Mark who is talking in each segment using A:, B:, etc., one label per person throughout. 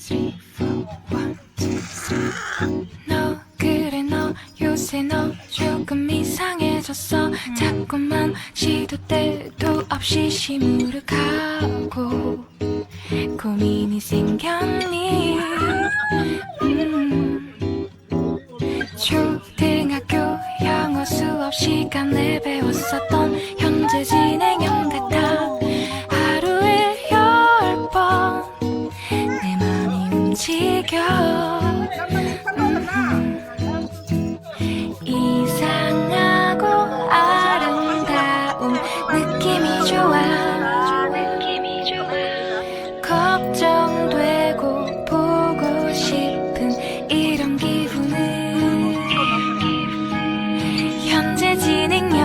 A: three, four, one, two, three. 너 그래 너 요새 너 조금 이상해졌어. 자꾸만 시도 때도 없이 시무룩하고 고민이 생겼니? 초등학교 영어 수업 시간에 배웠었던 현재 진행형 같아. 하루에 10번 내 맘이 움직여. 이상하고 아름다운 느낌이 좋아. 걱정되고 보고 싶은 이런 기분은 현재 진행형.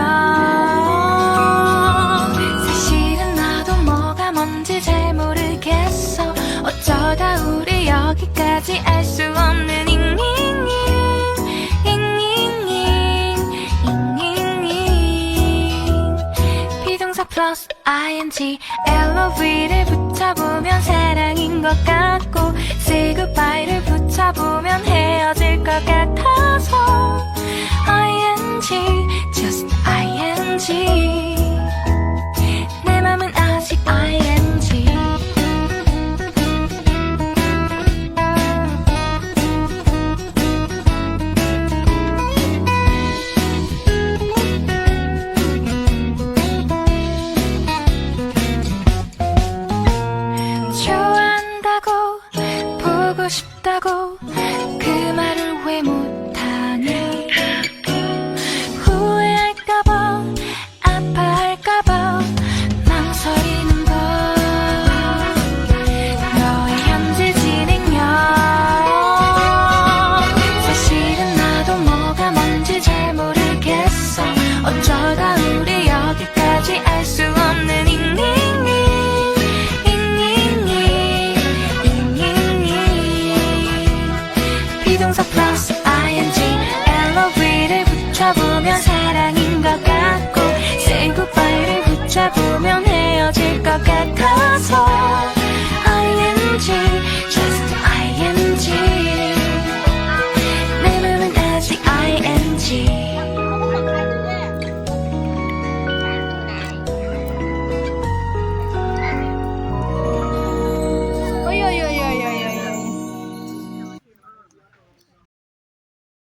A: 사실은 나도 뭐가 뭔지 잘 모르겠어. 어쩌다 우리 여기까지 알 수 없는 비동사 플러스 ing LOV를 붙여보면 사랑인 것 같고 say goodbye를 붙여보면 헤어질 것 같아서 ing just ing 내 맘은 아직 ing. 좋아한다고 보고 싶다고 그 말을 왜 못하니? 후회할까봐 아파할까봐 망설이는 걸. 너의 현재 진행형. 사실은 나도 뭐가 뭔지 잘 모르겠어. 어쩌다 우리 여기까지 알 수 없는 비동사 플러스 ing LOV를 붙여보면 사랑인 것 같고 say goodbye를 붙여보면